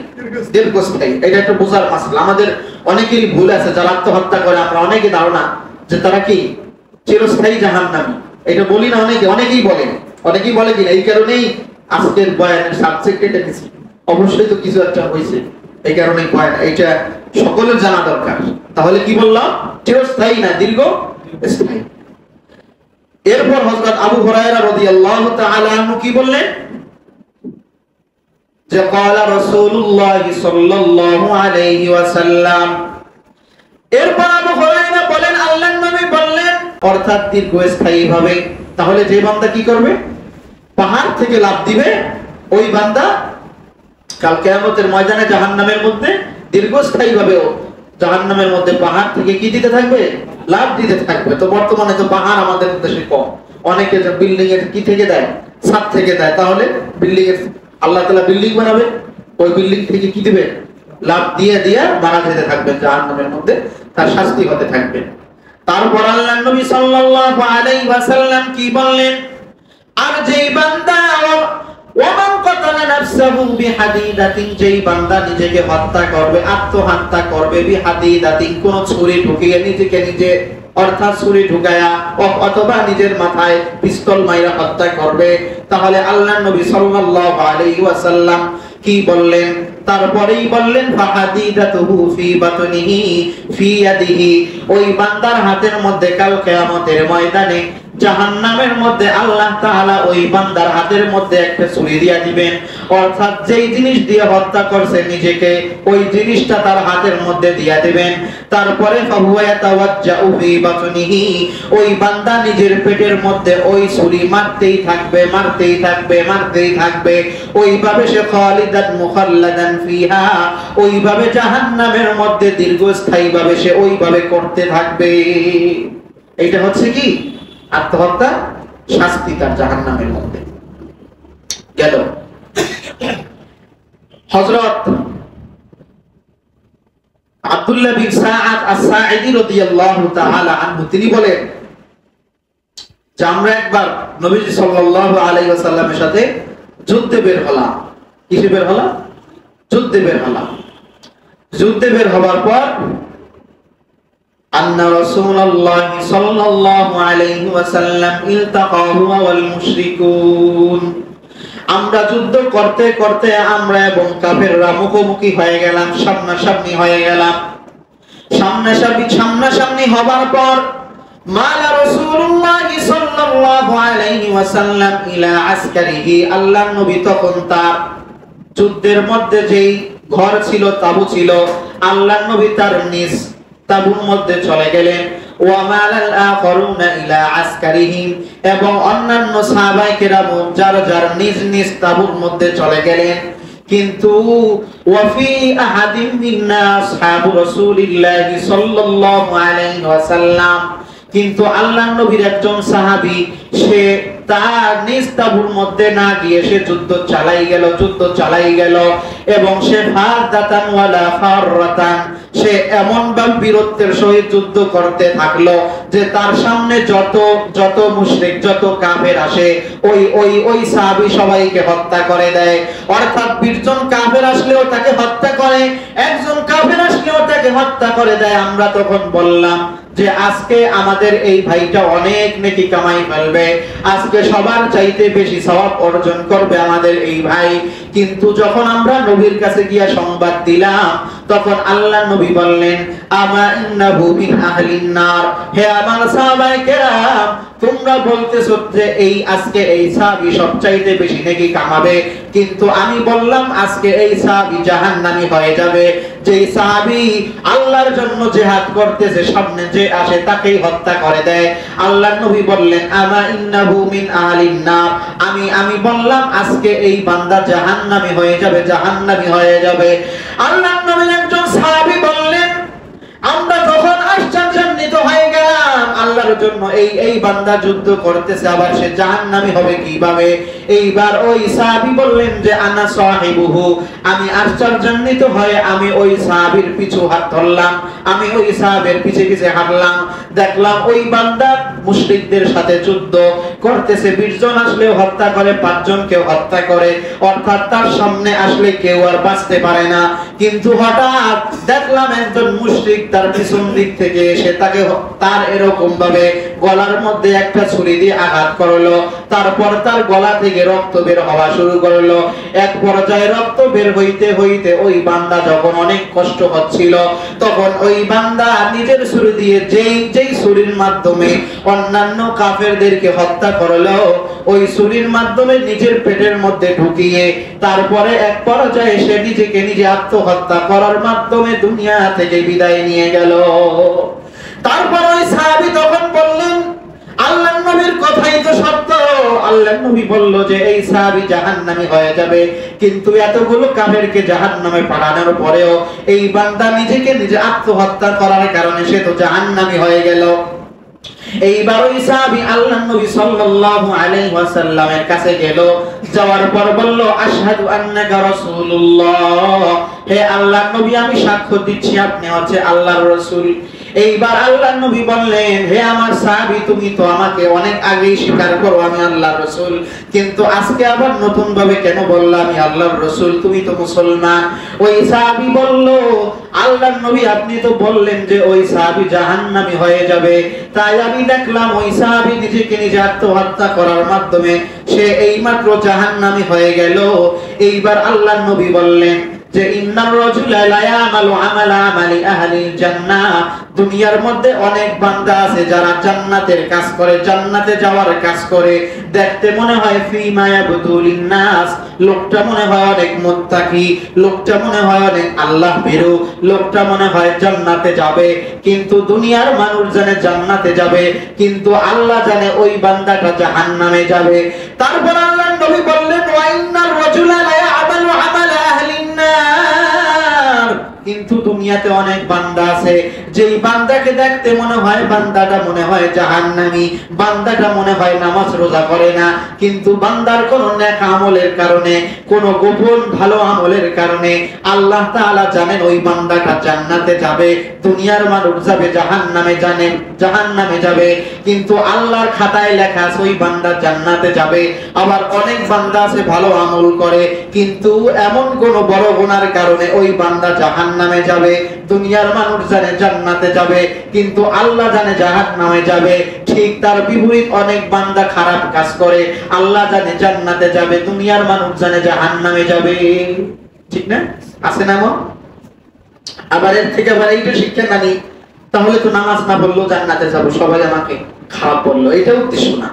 দীর্ঘস্থায়ী। এটা একটা বোঝার মাসলা। আমাদের অনেকেরই ভুল আছে, যারা আত্মহত্যা করে আমরা অনেকে ধারণা যে তারা কি চিরস্থায়ী জাহান্নামী। এটা বলি না, অনেকেই বলে কিনা। এই কারণেই আজকের বয়ানের সাবজেক্ট এটা কিছু, অবশ্যই তো কিছু একটা হয়েছে, এই কারণে বয়ান এটা সকলের জানা দরকার। তাহলে কি বললাম? চিরস্থায়ী না দীর্ঘস্থায়ী। এরপর হযরত আবু হুরায়রা রাদিয়াল্লাহু তাআলা আনহু কি বললেন? যে ক্বালা রাসূলুল্লাহ সাল্লাল্লাহু আলাইহি ওয়াসাল্লাম, এরপর আবু হুরায়রা বলেন, আল্লাহর নবী বললেন, অর্থাৎ দীর্ঘস্থায়ী ভাবে। তাহলে যে বান্দা কি করবে? পাহাড় থেকে লাফ দিবে, ওই বান্দা কাল কিয়ামতের ময়দানে জাহান্নামের মধ্যে দীর্ঘস্থায়ী ভাবে জাহান্নামের মধ্যে পাহাড় থেকে কি দিতে থাকবে? লাফ দিতে থাকবে। তো বর্তমানে তো পাহাড় আমাদের দেশে কম, অনেকে বিল্ডিং এর কি থেকে দেয়? ছাদ থেকে দেয়। তাহলে বিল্ডিং এর আল্লাহ তাআলা বিল্ডিং বানাবে, ওই বিল্ডিং থেকে কি দিবে? লাফ দিয়ে মারা যেতে থাকবে জাহান্নামের মধ্যে, তার শাস্তি হতে থাকবে। তারপর আল্লাহর নবী সাল্লাল্লাহু আলাইহি ওয়াসাল্লাম কি বললেন? আর যেই বান্দা ওমান কাতালা নাফসাহু বিহাদিদাতিন, যেই বান্দা নিজেকে হত্যা করবে, আত্মহত্যা করবে, বিহাদিদাতিন, কোন ছুরি ঢুকিয়ে নিজে অর্থাৎ ছুরি ঢুকায়া অথবা নিজের মাথায় পিস্তল মাইরা হত্যা করবে, তাহলে আল্লাহর নবী সাল্লাল্লাহু আলাইহি ওয়াসাল্লাম কি বললেন? তারপরেই বললেন, ফাহাদিদাতুহু ফি বাতনিহি ফি ইয়াদিহি, ওই বান্দার হাতের মধ্যে কাল কিয়ামতের ময়দানে জাহান্নামের মধ্যে আল্লাহ তাআলা ওই বান্দার হাতের মধ্যে একটা ছুরি দিয়া দিবেন। অর্থাৎ যেই জিনিস দিয়ে হত্যা করছে নিজেকে, ওই জিনিসটা তার হাতের মধ্যে দিয়া দিবেন। তারপরে ফাহুয়া ইয়াতাওয়াজ্জাউ ফি বাতনিহি, ওই বান্দা নিজের পেটের মধ্যে ওই ছুরি মারতেই থাকবে। ওইভাবে সে খালিদান মুখাল্লাদান ফিহা, ওইভাবে জাহান্নামের মধ্যে দীর্ঘস্থায়ী ভাবে সে ওইভাবে করতে থাকবে। এইটা হচ্ছে কি? আত্মহত্যা শাস্তি তার জাহান্নামের মধ্যে। গেল। হযরত আব্দুল্লাহ বিন সাআদ আস-সাঈদী রাদিয়াল্লাহু তাআলা আনহু তিনি বলেন যে আমরা একবার নবীজি সাল্লাল্লাহু আলাইহি ওয়াসাল্লামের সাথে যুদ্ধে বের হলাম। কিসে বের হলাম? যুদ্ধে বের হলাম। যুদ্ধে বের হওয়ার পর আন্না রাসূলুল্লাহ সাল্লাল্লাহু আলাইহি ওয়াসাল্লাম ইলতাকা হুয়া ওয়াল মুশরিকুন। আমরা যুদ্ধ করতে করতে আমরা এবং কাফেররা মুখোমুখি হয়ে গেলাম, সামনাসামনি হয়ে গেলাম। সামনাসামনি হবার পর মালা রাসূলুল্লাহ সাল্লাল্লাহু আলাইহি ওয়াসাল্লাম ইলা আসকারিহি, আল্লাহর নবী তখন তার যুদ্ধের মধ্যে যেই ঘর ছিল, তাবু ছিল, আল্লাহর নবী তার নিজ তাবুর মধ্যে চলে গেলেন। ওয়া মালাল আখরুনা ইলা আসকারিহিম, এবং অন্যান্য সাহাবায়ে কেরাম যার যার নিজ নিজ তাবুর মধ্যে চলে গেলেন। কিন্তু ওয়া ফি আহাদিম মিন্না আসহাবু রাসূলিল্লাহ সাল্লাল্লাহু আলাইহি ওয়াসাল্লাম, কিন্তু আল্লাহর নবীর একজন সাহাবী সে তার নিজ তাবুর মধ্যে না গিয়ে সে যুদ্ধ চালাই গেল এবং সে ফারদাতান ওয়ালা ফাররাতান, সে এমন ভাবে বীরত্বের সহিত যুদ্ধ করতে থাকলো যে তার সামনে যত মুশরিক যত কাফের আসে ওই সাহাবী সবাইকে হত্যা করে দেয়। অর্থাৎ 20 জন কাফের আসলেও তাকে হত্যা করে, একজন কাফের আসলেও তাকে হত্যা করে দেয়। আমরা তখন বললাম যে আজকে আমাদের এই ভাইটা অনেক নেকি কামাই ফেলবে, আজকে সবার চাইতে বেশি সওয়াব অর্জন করবে আমাদের এই ভাই। কিন্তু যখন আমরা নবীর কাছে গিয়া সংবাদ দিলাম তখন আল্লাহর নবী বললেন আমা ইন্নাহু মিন আহলিন নার, হে আমার সাহাবায়ে কেরাম তোমরা বলতেছো যে আজকে এই সাহাবী সবচাইতে বেশি নেকি কামাবে, কিন্তু আমি বললাম আজকে এই সাহাবী জাহান্নামী হয়ে যাবে। যে সাহাবী আল্লাহর জন্য জিহাদ করতেছে, সামনে যে আসে তাকেই হত্যা করে দেয়। আল্লাহর নবী বললেন আমা ইন্নাহু মিন আহলিন নার, আমি বললাম আজকে এই বান্দা জাহান্নামী হয়ে যাবে। আল্লাহর নবীর একজন সাহাবী বললেন আমরা তখন আশ্চর্যান্বিত হয়ে গেলাম, আল্লাহর জন্য এই বান্দা যুদ্ধ করতেছে আবার সে জাহান্নামী হবে কিভাবে? এইবার ওই সাহাবী বললেন যে আনা সাহিবুহু, আমি আশ্চর্যান্বিত হয়ে আমি ওই সাহাবীর পিছু হাত ধরলাম, আমি ওই সাহাবীর পিছে পিছে হাঁটলাম, দেখলাম ওই বান্দা মুশরিকদের সাথে যুদ্ধ করতেছে। 20 জন আসলেও হত্যা করে, 5 জনকেও হত্যা করে, অর্থাৎ তার সামনে আসলে কেউ আর বাঁচতে পারে না। কিন্তু হঠাৎ দেখলাম একজন মুশরিক তার পিছন দিক থেকে এসে তার এরকম ভাবে গলার মধ্যে একটা ছুরি দিয়ে আঘাত করলো, তারপর তার গলা থেকে রক্ত বের হওয়া শুরু করলো। এক পর্যায়ে রক্ত বের হইতে হইতে ওই বান্দা যখন অনেক কষ্ট হচ্ছিল তখন ওই বান্দা নিজের ছুরি দিয়ে যেই ছুরির মাধ্যমে অন্যান্য কাফেরদেরকে হত্যা করলো ওই ছুরির মাধ্যমে নিজের পেটের মধ্যে ঢুকিয়ে তারপরে এক পর্যায়ে সে নিজেকে নিজে আত্মহত্যা করার মাধ্যমে দুনিয়া থেকে বিদায় নিয়ে গেল। তারপর ওই সাহাবী তখন বললেন আল্লাহর নবীর কথাই তো সত্য। আল্লাহর নবী বলল যে এই সাহাবী জাহান্নামী হয়ে যাবে, কিন্তু এতগুলো কাফেরকে জাহান্নামে পাঠানোর পরেও এই বান্দা নিজেকে নিজে আত্মহত্যা করার কারণে সে তো জাহান্নামী হয়ে গেল। এইবার ওই সাহাবী আল্লাহর নবী সাল্লাল্লাহু আলাইহি ওয়াসাল্লামের কাছে গেল, যাওয়ার পর বলল আশহাদু আন্নাকা রাসূলুল্লাহ, হে আল্লাহর নবী আমি সাক্ষ্য দিচ্ছি আপনি হচ্ছে আল্লাহর রাসূল। এইবার আল্লাহর নবী বললেন হে আমার সাহাবী তুমি তো আমাকে অনেক আগেই স্বীকার করো আমি আল্লাহর রাসূল, কিন্তু আজকে আবার নতুন ভাবে কেন বললা আমি আল্লাহর রাসূল, তুমি তো মুসলমান? ওই সাহাবী বলল আল্লাহর নবী আপনি তো বললেন যে ওই সাহাবী জাহান্নামী হয়ে যাবে, তাই আমি দেখলাম ওই সাহাবী নিজেকে নিজে আত্মহত্যা করার মাধ্যমে সে এইমাত্র জাহান্নামী হয়ে গেল। এইবার আল্লাহর নবী বললেন যে ইন্নার রাজুলা লা ইয়ামালু আমালা আমালি আহলিল জান্নাহ, দুনিয়ার মধ্যে অনেক বান্দা আছে যারা জান্নাতের কাজ করে, জান্নাতে যাওয়ার কাজ করে, দেখতে মনে হয় ফি মা ইয়াবদুলিন নাস, লোকটা মনে হয় অনেক মুত্তাকি, লোকটা মনে হয় অনেক আল্লাহ ভীরু, লোকটা মনে হয় জান্নাতে যাবে, কিন্তু দুনিয়ার মানুষ জানে জান্নাতে যাবে, কিন্তু আল্লাহ জানে ওই বান্দাটা জাহান্নামে যাবে। তারপর আল্লাহর নবী বললেন ওয়া ইন্নার রাজুলা লা ইয়ামালু আমালা আহলিন নার, কিন্তু দুনিয়াতে অনেক বান্দা আছে আছে, যেই বান্দাকে দেখতে মনে হয় বান্দাটা মনে হয় জাহান্নামী, বান্দাটা মনে হয় নামাজ রোজা করে না, কিন্তু বান্দার কোন নেক আমলের কারণে, কোন গোপন ভালো আমলের কারণে আল্লাহ তাআলা জানেন ওই বান্দাটা জান্নাতে যাবে, দুনিয়ার মানুষ যাবে জাহান্নামে যাবে, কিন্তু আল্লাহর খাতায় লেখা আছে ওই বান্দা জান্নাতে যাবে। আবার অনেক বান্দা আছে ভালো আমল করে, কিন্তু এমন কোন বড় গুনার কারণে ওই বান্দা জাহান্নামে যাবে, দুনিয়ার মানুষ জানে জান্নাতে যাবে, কিন্তু আল্লাহ জানে জাহান্নামে যাবে। ঠিক তার বিপরীত অনেক বান্দা খারাপ কাজ করে, আল্লাহ জানে জান্নাতে যাবে, দুনিয়ার মানুষ জানে জাহান্নামে যাবে। ঠিক না? আছে না এমন? আবার এর থেকে আবার এইটা শিক্ষা না নিই, তাহলে তো নামাজ না পড়লেও জান্নাতে যাব, সবাই আমাকে খারাপ বললো, এটা উদ্দেশ্য না।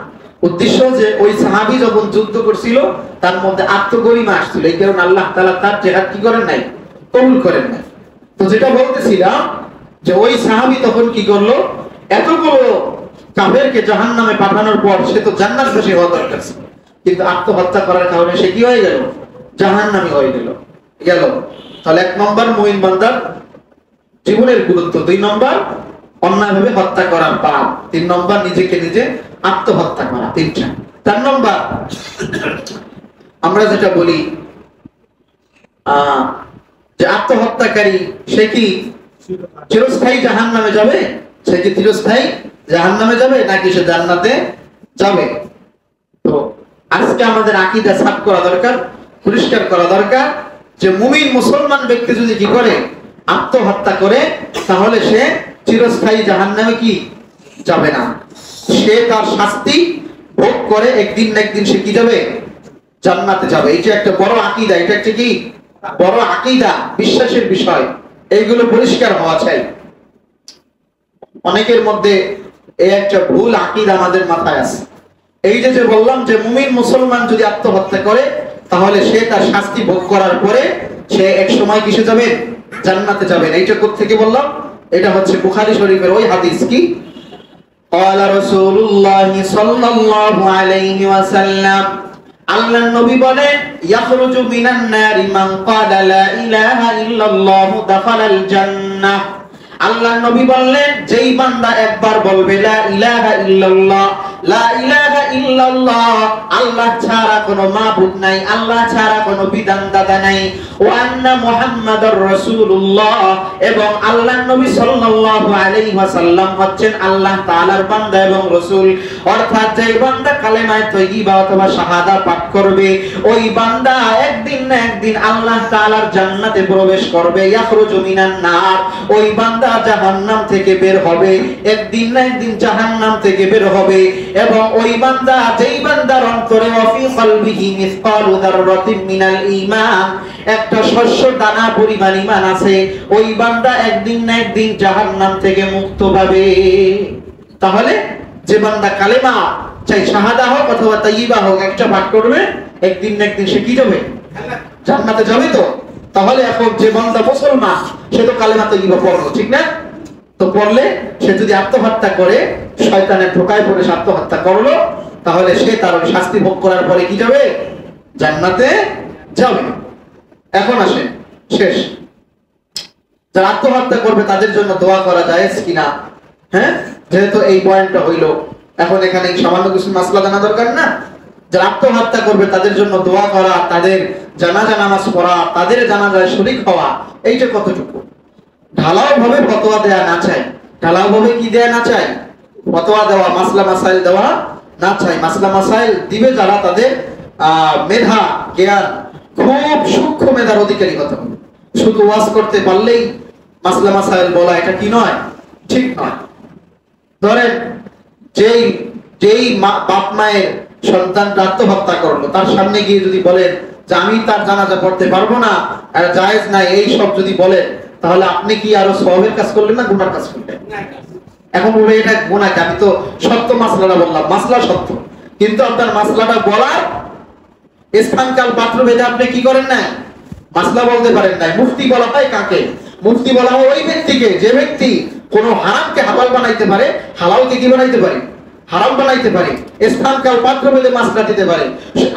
উদ্দেশ্য যে ওই সাহাবী যখন যুদ্ধ করছিল তার মধ্যে আত্মগরিমা আসছিল, এই কারণে আল্লাহ তাআলা তার জিহাদ কি করেন নাই? কবুল করেন নাই। তো যেটা বলতেছিলাম যে ওই সাহাবী তখন কি করলো, এতগুলো কাফেরকে জাহান্নামে পাঠানোর পর সে তো জান্নাতবাসী হওয়া দরকার ছিল, কিন্তু আত্মহত্যা করার কারণে সে কি হয়ে গেল? জাহান্নামী হয়ে গেল। তাহলে 1 নম্বর মুমিন বান্দার জীবনের গুরুত্ব, 2 নম্বর অন্যায়ভাবে হত্যা করার পাপ, 3 নম্বর নিজেকে নিজে আত্মহত্যা করা, 3টা। 4 নম্বর আমরা যেটা বলি যে আত্মহত্যাকারী সে কি চিরস্থায়ী জাহান্নামে যাবে? সে কি চিরস্থায়ী জাহান্নামে যাবে নাকি সে জান্নাতে যাবে? তো আজকে আমাদের আকীদা সাফ করা দরকার, পরিষ্কার করা দরকার যে মুমিন মুসলমান ব্যক্তি যদি কি করে? আত্মহত্যা করে, তাহলে সে চিরস্থায়ী জাহান্নামে কি যাবে না, সে তার শাস্তি ভোগ করে একদিন না একদিন সে কি যাবে? জান্নাতে যাবে। এই যে একটা বড় আকীদা, এটা একটা কি বড় আকীদা, বিশ্বাসের বিষয়, এইগুলো পরিষ্কার হওয়া চাই। অনেকের মধ্যে এই একটা ভুল আকীদা আমাদের মাথায় আছে। এই যে বললাম যে মুমিন মুসলমান যদি আত্মহত্যা করে, তাহলে সে তার শাস্তি ভোগ করার পরে সে এক সময় কিসে যাবে? জান্নাতে যাবে। এইটা কোথা থেকে বললাম? এটা হচ্ছে বুখারী শরীফের ওই হাদিস কি ক্বালা রাসূলুল্লাহ সাল্লাল্লাহু আলাইহি ওয়াসাল্লাম, আল্লাহর নবী বলেন ইয়াখরুজু মিনান নারি মান ক্বালা লা ইলাহা ইল্লাল্লাহু দাখালাল জান্নাহ। আল্লাহর নবী বললেন যেই বান্দা একবার বলবে লা ইলাহা ইল্লাল্লাহ, লা ইলাহা ইল্লাল্লাহ, আল্লাহ ছাড়া কোনো মাবুদ নাই, আল্লাহ ছাড়া কোনো বিধানদাতা নাই, ওয়া আন্না মুহাম্মাদুর রাসূলুল্লাহ, এবং আল্লাহর নবী সাল্লাল্লাহু আলাইহি ওয়াসাল্লাম হচ্ছেন আল্লাহ তাআলার বান্দা এবং রাসূল। অর্থাৎ যেই বান্দা কালেমায়ে তাইয়্যিবা অথবা শাহাদা পাঠ করবে, ওই বান্দা একদিন না একদিন আল্লাহ তাআলার জান্নাতে প্রবেশ করবে। ইয়াখরুজু মিনান নার, ওই বান্দা জাহান্নাম থেকে বের হবে, একদিন না একদিন জাহান্নাম থেকে বের হবে। এবং ওই বান্দা, যেই বান্দার অন্তরে ওয়াফি কলবিহি মিসকালু যাররাতিন মিনাল ঈমান, একটা শস্য দানা পরিমাণ ঈমান আছে, ওই বান্দা একদিন না একদিন জাহান্নাম থেকে মুক্ত পাবে। তাহলে যে বান্দা কালেমা, চাই শাহাদা হোক অথবা তাইয়্যিবা হোক, একটা পাঠ করবে, একদিন না একদিন সে কি যাবে? জান্নাতে যাবে। তো তাহলে এখন যে বান্দা মুসলমান, সে তো কালেমা তাইয়্যিবা পড়লো, ঠিক না? তো পড়লে সে যদি আত্মহত্যা করে, শয়তানের ধোঁকায় পড়ে সে আত্মহত্যা করলো, তাহলে সে তার শাস্তি ভোগ করার পরে কি যাবে? জান্নাতে যাবে। এখন আসেন শেষ, যারা আত্মহত্যা করবে তাদের জন্য দোয়া করা জায়েজ কিনা? হ্যাঁ, যেহেতু এই পয়েন্টটা হইলো, এখন এখানে সামান্য কিছু মাসলা জানা দরকার না? যারা আত্মহত্যা করবে তাদের জন্য দোয়া করা, তাদের জানাজা নামাজ পড়া, তাদের জানাজায় শরীক হওয়া, এইটা কতটুকু? ঢালাও ভাবে ফতোয়া দেয়া না চাই, ঢালাও ভাবে কি দেয়া না চাই? ফতোয়া দেওয়া, মাসলা মাসাইল দেওয়া না চাই। মাসলা মাসাইল দিবে যারা, তাদের মেধা জ্ঞান, খুব সূক্ষ্ম মেধার অধিকারী হতে হবে। শুধু ওয়াজ করতে পারলেই মাসলা মাসাইল বলা, এটা কি নয়, ঠিক নয়। ধরেন যেই বাপ মায়ের সন্তানটা আত্মহত্যা করলো, তার সামনে গিয়ে যদি বলেন যে আমি তার জানাজা পড়তে পারবো না, আর জায়েজ নাই, এই সব যদি বলেন, তাহলে আপনি কি আরো সওয়াবের কাজ করলেন না গুনার কাজ করলেন? এখন বলে এটা গুনাহ, আমি তো সত্য মাসলাটা বললাম, মাসলা সত্য, কিন্তু আপনার মাসলাটা বলার স্থানকাল পাত্র ভেদে আপনি কি করেন নাই? মাসলা বলতে পারেন নাই। মুফতি বলা হয় কাকে? মুফতি বলা হয় ওই ব্যক্তিকে যে ব্যক্তি কোন হারামকে হালাল বানাইতে পারে, হালালকে কি বানাইতে পারে? হারাম বানাইতে পারে, স্থানকাল পাত্র ভেদে মাসলা দিতে পারে।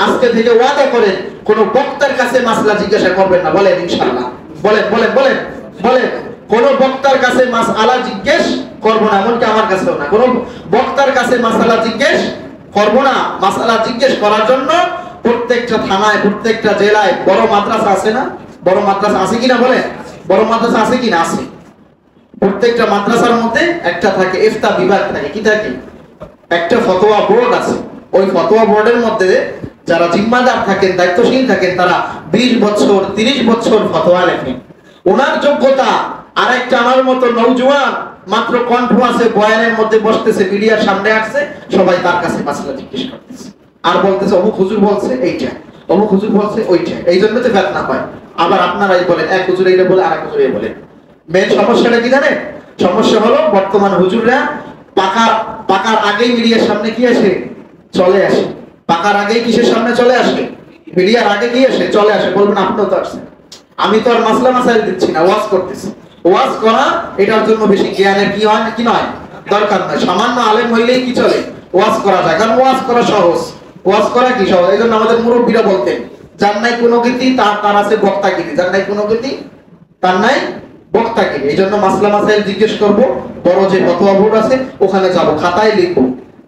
আজকে থেকে ওয়াদা করেন কোন বক্তার কাছে মাসলা জিজ্ঞাসা করবেন না, বলেন ইনশাআল্লাহ, বলেন বলেন বলেন বলেন কোন বক্তার কাছে মাসআলা জিজ্ঞেস করব না, এমনকি আমার কাছেও না। কোন বক্তার কাছে মাসআলা জিজ্ঞেস করব না। মাসআলা জিজ্ঞেস করার জন্য প্রত্যেকটা থানায়, প্রত্যেকটা জেলায় বড় মাদ্রাসা আছে না? বড় মাদ্রাসা আছে কিনা বলে? বড় মাদ্রাসা আছে কিনা? আছে। প্রত্যেকটা মাদ্রাসার মধ্যে একটা থাকে ইফতা বিভাগ থাকে। কি থাকে? একটা ফতোয়া বোর্ড আছে। ওই ফতোয়া বোর্ডের মধ্যে যারা জিম্মাদার থাকেন, দায়িত্বশীল থাকেন, তারা 20 বছর 30 বছর ফতোয়া লেখেন। ওনার যোগ্যতা আরেকটা আমার মতো নওজোয়ান মাত্র কণ্ঠ আছে, বয়ানের মধ্যে বসতেছে, মিডিয়ার সামনে আসছে, সবাই তার কাছে মাসলা জিজ্ঞেস করতেছে আর বলতেছে অমুক হুজুর বলছে এইটা, অমুক হুজুর বলছে ওইটা। এই জন্য তো ফেতনা হয়। আবার আপনারাই বলেন এক হুজুর এইটা বলে আরেক হুজুর এই বলে। মেন সমস্যাটা কি জানেন? সমস্যা হলো বর্তমান হুজুররা পাকার আগেই মিডিয়ার সামনে কি আসে? চলে আসে। পাকার আগেই কিসের সামনে চলে আসে? মিডিয়ার আগে কি আসে? চলে আসে। বলবেন আপনিও তো আসছেন। আমি তো আর মাসলা মাসাইল দিচ্ছি না, ওয়াজ করতেছি। ওয়াজ করা এটার জন্য বেশি জ্ঞানের কি হয় কি নয় দরকার নয়। সামান্য আলেম হইলেই কি চলে? ওয়াজ করা যায়, কারণ ওয়াজ করা সহজ। ওয়াজ করা কি সহজ? এই জন্য আমাদের মুরব্বীরা বলতেন, যার নাই কোনো গীতি তার আছে বক্তাগিরি, যার নাই কোনো গীতি তার নাই বক্তাগিরি। এই জন্য মাসলা মাসাইল জিজ্ঞেস করব, বড় যে ফতোয়া বোর্ড আছে ওখানে যাব, খাতায় লিখবো,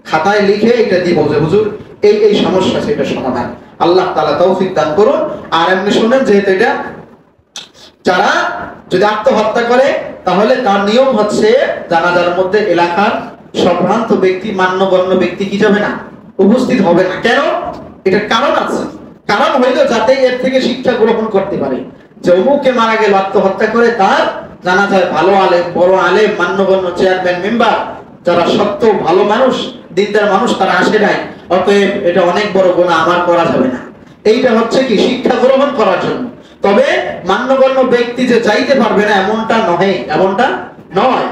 খাতায় লিখে এটা দিব যে হুজুর এই সমস্যা, সেটা সমাধান। আল্লাহ তাআলা তৌফিক দান করুন। আর এমনি শুনেন, যেহেতু এটা যারা যদি আত্মহত্যা করে তাহলে তার নিয়ম হচ্ছে জানাজার মধ্যে এলাকার সম্ভ্রান্ত ব্যক্তি, মান্যগণ্য ব্যক্তি কি যাবে না? উপস্থিত হবে না। কেন? এটার কারণ আছে। কারণ হইল যাতে এর থেকে শিক্ষা গ্রহণ করতে পারে যে অমুকে মারা গেল আত্মহত্যা করে, তার জানাজায় ভালো আলেম, বড় আলেম, মান্যগণ্য চেয়ারম্যান, মেম্বার, যারা সত্য ভালো মানুষ, দিনদার মানুষ, তারা আসে নাই। অতএব এটা অনেক বড় গুনাহ, আমার করা যাবে না। এইটা হচ্ছে কি শিক্ষা গ্রহণ করার জন্য। তবে মান্যগণ্য ব্যক্তি যে যাইতে পারবে না এমনটা নয়, এমনটা নয়,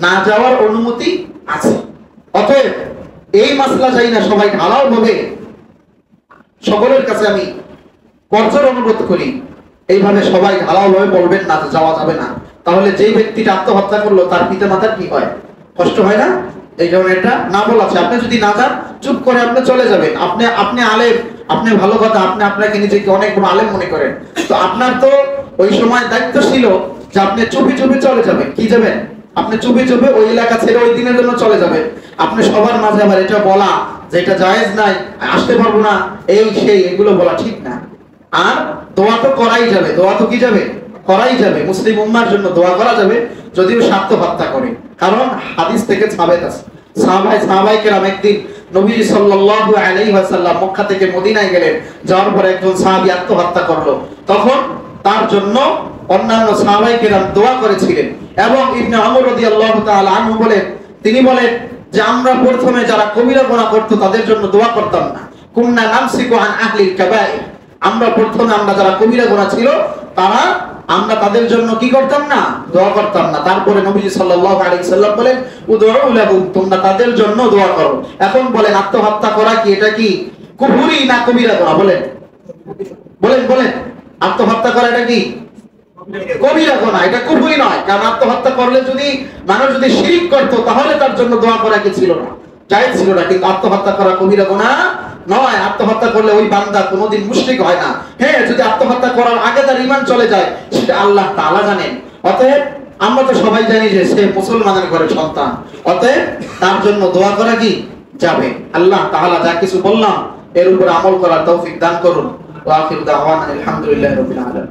না যাওয়ার অনুমতি আছে। অতএব এই মাসলা চাই না সবাই ঢালাও ভাবে, সকলের কাছে আমি করজোর অনুরোধ করি, এইভাবে সবাই ঢালাও ভাবে বলবেন না যাওয়া যাবে না। তাহলে যে ব্যক্তিটা আত্মহত্যা করলো তার পিতা মাতার কি হয়? কষ্ট হয় না? এই জন্য এটা না বলা আছে। আপনি যদি না যান, চুপ করে আপনি চলে যাবেন। আপনি আলেম, আপনি ভালো কথা, আপনি আপনাকে নিজেকে অনেক বড় আলেম মনে করেন, তো আপনার তো ওই সময় দায়িত্ব ছিল যে আপনি চুপি চুপি চলে যাবেন। কি যাবেন? আপনি চুপি চুপি ওই এলাকা ছেড়ে ওই দিনের জন্য চলে যাবেন। আপনি সবার মাঝে আবার এটা বলা যে এটা জায়েজ নাই, আসতে পারবো না, এই সেই, এগুলো বলা ঠিক না। আর দোয়া তো করাই যাবে, দোয়া তো কি যাবে? করাই যাবে। মুসলিম উম্মার জন্য দোয়া করা যাবে যদিও আত্মহত্যা করে। কারণ হাদিস থেকে সাবেত আছে, সাহাবায়ে কেরাম একদিন নবীজি সাল্লাল্লাহু আলাইহি ওয়াসাল্লাম মক্কা থেকে মদিনায় গেলেন, যাওয়ার পর একজন সাহাবী আত্মহত্যা করলো। তখন তার জন্য অন্যান্য সাহাবায়ে কেরাম দোয়া করেছিলেন। এবং ইবনে ওমর রাদিয়াল্লাহু তাআলা আনহু বলেন, তিনি বলেন যে আমরা প্রথমে যারা কবিরা গুনাহ করত তাদের জন্য দোয়া করতাম না। কুননা নামসিকু আন আহলিল কাবাইর, আমরা প্রথমে আমরা যারা কবিরা গুনাহ ছিল আমরা তাদের জন্য কি করতাম না? দোয়া করতাম না। তারপরে নবীজি সাল্লাল্লাহু আলাইহি সাল্লাম বলেন উদউ লাহুম, তোমরা তাদের জন্য দোয়া করো। এখন বলেন আত্মহত্যা করা কি এটা কি কুফরি না কবিরা গুনাহ? বলেন বলেন বলেন, আত্মহত্যা করা এটা কি কবিরা গুনাহ? এটা কুফরি নয়। কারণ আত্মহত্যা করলে যদি মানুষ যদি শিরক করত তাহলে তার জন্য দোয়া করা কি ছিল না? জায়েজ ছিল না। কিন্তু আত্মহত্যা করা কবিরা গুনাহ নয়। আত্মহত্যা করলে ওই বান্দা কোনোদিন মুশরিক হয় না। হ্যাঁ, যদি আত্মহত্যা করার আগে তার ঈমান চলে যায় সেটা আল্লাহ তাআলা জানেন। অতএব আমরা তো সবাই জানি যে সে মুসলমানের ঘরের সন্তান, অতএব তার জন্য দোয়া করা কি যাবে। আল্লাহ তাআলা যা কিছু বললাম এর উপর আমল করার তৌফিক দান করুন। ওয়া আখিরু দাওয়ানা আলহামদুলিল্লাহি রাব্বিল আলামিন।